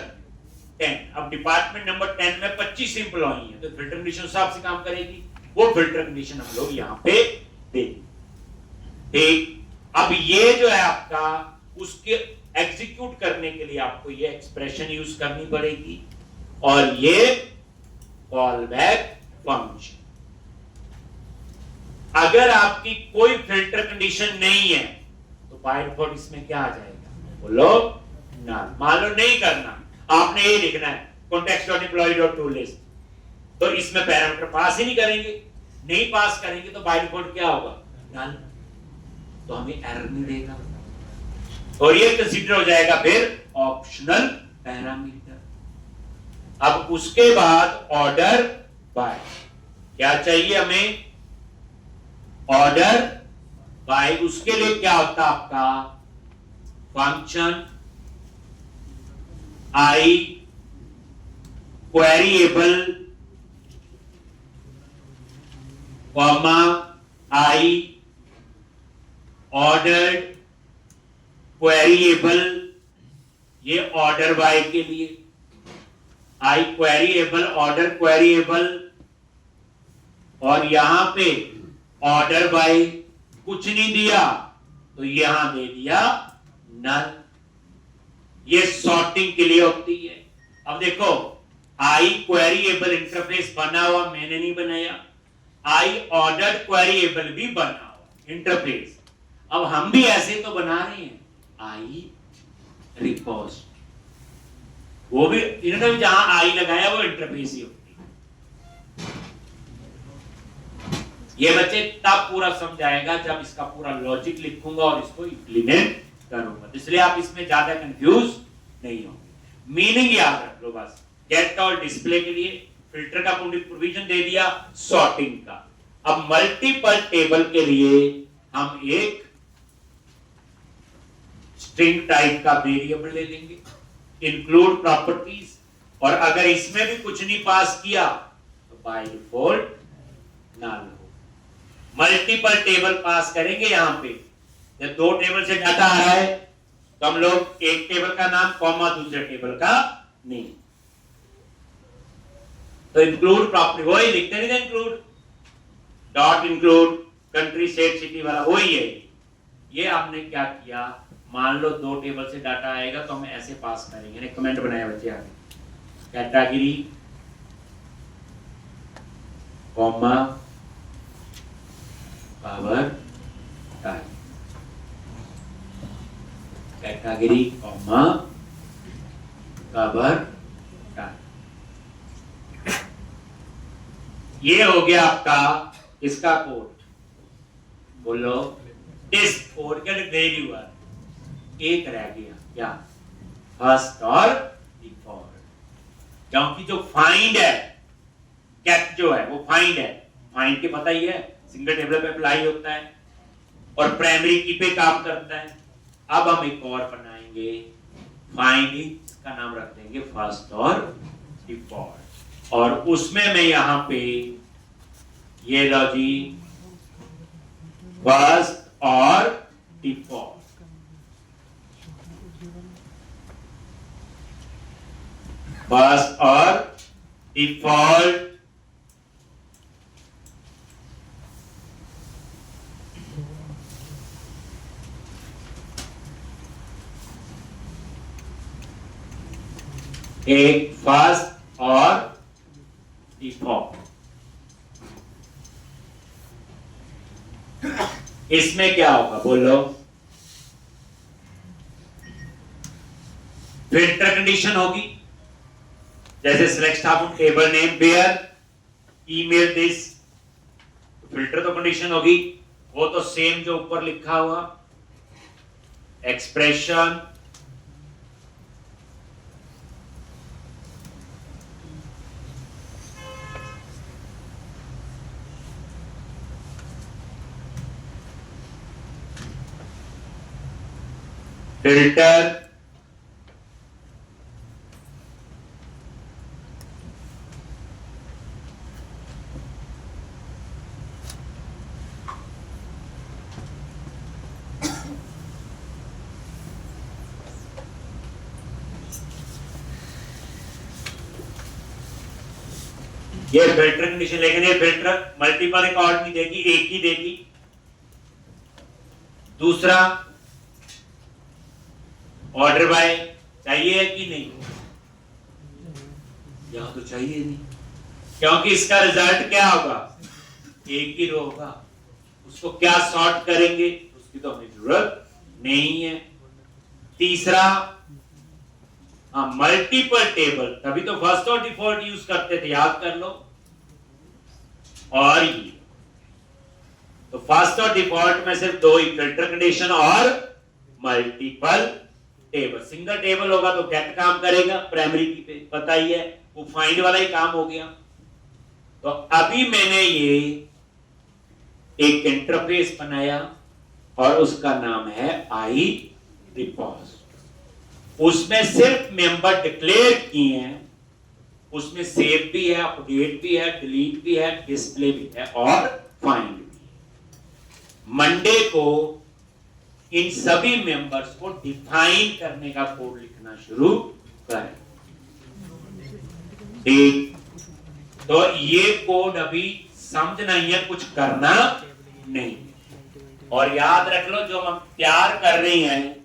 10। अब डिपार्टमेंट नंबर 10 में 25 एम्प्लॉय है, तो फिल्टर कंडीशन हिसाब से काम करेगी, वो फिल्टर कंडीशन हम लोग यहां पे देंगे। ठीक, अब ये जो है आपका, उसके एग्जीक्यूट करने के लिए आपको ये एक्सप्रेशन यूज करनी पड़ेगी, और ये कॉल बैक फंक्शन। अगर आपकी कोई फिल्टर कंडीशन नहीं है तो बाय डिफॉल्ट इसमें क्या आ जाएगा, बोलो नल। मान लो नहीं करना, आपने ये लिखना है context.employee.toList, तो इसमें पैरामीटर पास ही नहीं करेंगे, नहीं पास करेंगे तो बाय डिफॉल्ट क्या होगा, नल, तो हमें एरर नहीं देगा, और ये कंसीडर हो जाएगा फिर ऑप्शनल पैरामीटर। अब उसके बाद ऑर्डर बाय, क्या चाहिए हमें, ऑर्डर बाय। उसके लिए क्या होता है आपका function I queryable comma I ordered queryable, ये ऑर्डर बाय के लिए, आई क्वेरीएबल ऑर्डर क्वेरीएबल, और यहां पे ऑर्डर बाय कुछ नहीं दिया तो यहां दे दिया नल। ये सॉर्टिंग के लिए होती है। अब देखो, आई क्वेरीएबल इंटरफेस बना हुआ मैंने नहीं बनाया, आई ऑर्डर क्वेरीएबल भी बना हुआ इंटरफेस। अब हम भी ऐसे तो बना रहे हैं, आई रिपोज, वो भी इन्होंने भी जहां आई लगाया वो इंटरफेस ही होती है। ये बच्चे तब पूरा समझाएगा जब इसका पूरा लॉजिक लिखूंगा और इसको इंप्लीमेंट करूंगा, इसलिए आप इसमें ज्यादा कंफ्यूज नहीं होंगे। मीनिंग याद रख लो बस, गेट और डिस्प्ले के लिए फिल्टर का प्रोविजन दे दिया, सॉर्टिंग का। अब मल्टीपल टेबल के लिए हम एक स्ट्रिंग टाइप का वेरिएबल ले लेंगे, इंक्लूड प्रॉपर्टीज, और अगर इसमें भी कुछ नहीं पास किया तो बाय डिफॉल्ट नल हो। मल्टीपल टेबल पास करेंगे यहां पे, जब दो टेबल से डाटा आ रहा है तो हम लोग एक टेबल का नाम कॉमा दूसरे टेबल का नेम, तो इंक्लूड प्रॉपर्टी वही लिखते नहीं थे, include dot include country state city वाला वही है। ये आपने क्या किया, मान लो दो टेबल से डाटा आएगा तो हम ऐसे पास करेंगे, कमेंट बनाया बच्चे आगे, category comma power type, category comma power type. ये हो गया आपका इसका कोड, बोलो डिस्क कोड का डिक्लेयर हुआ, एक रह गया क्या, फर्स्ट और डिफॉल्ट, क्योंकि जो फाइंड है गेट जो है वो फाइंड है, फाइंड के पता ही है सिंगल टेबल पे अप्लाई होता है और प्राइमरी की पे काम करता है। अब हम एक और बनाएंगे, फाइंड का नाम रख देंगे फर्स्ट और डिफॉल्ट, और उसमें मैं यहां पे ये लो जी फर्स्ट और डिफॉल्ट, फर्स्ट और डिफॉल्ट एक फर्स्ट और डिफॉल्ट। इसमें क्या होगा बोलो, फिल्टर कंडीशन होगी, जैसे select of table name where email this, filter तो कंडीशन होगी, वो तो सेम जो ऊपर लिखा हुआ एक्सप्रेशन फिल्टर ये फिल्टर कंडीशन, लेकिन ये फिल्टर मल्टीपल रिकॉर्ड नहीं देगी, एक ही देगी। दूसरा ऑर्डर बाय चाहिए है कि नहीं, यहां तो चाहिए नहीं, क्योंकि इसका रिजल्ट क्या होगा, एक ही रो होगा, उसको क्या सॉर्ट करेंगे उसकी तो हमें जरूरत नहीं है। तीसरा मल्टीपल टेबल, तभी तो फर्स्ट और डिफॉल्ट यूज करते थे, याद कर लो। और ये तो फर्स्ट और डिफॉल्ट में सिर्फ दो ही, फिल्टर कंडीशन और मल्टीपल टेबल। सिंगल टेबल होगा तो गेट काम करेगा, प्राइमरी की पे पता ही है, वो फाइंड वाला ही काम हो गया। तो अभी मैंने ये एक इंटरफेस बनाया और उसका नाम है आई रिपोज, उसमें सिर्फ मेंबर डिक्लेयर किए हैं, उसमें सेव भी है, अपडेट भी है, डिलीट भी है, डिस्प्ले भी है और फाइंड भी है। मंडे को इन सभी मेंबर्स को डिफाइन करने का कोड लिखना शुरू करें। ठीक, तो ये कोड अभी समझना ही है, कुछ करना नहीं। और याद रख लो जो हम तैयार कर रहे हैं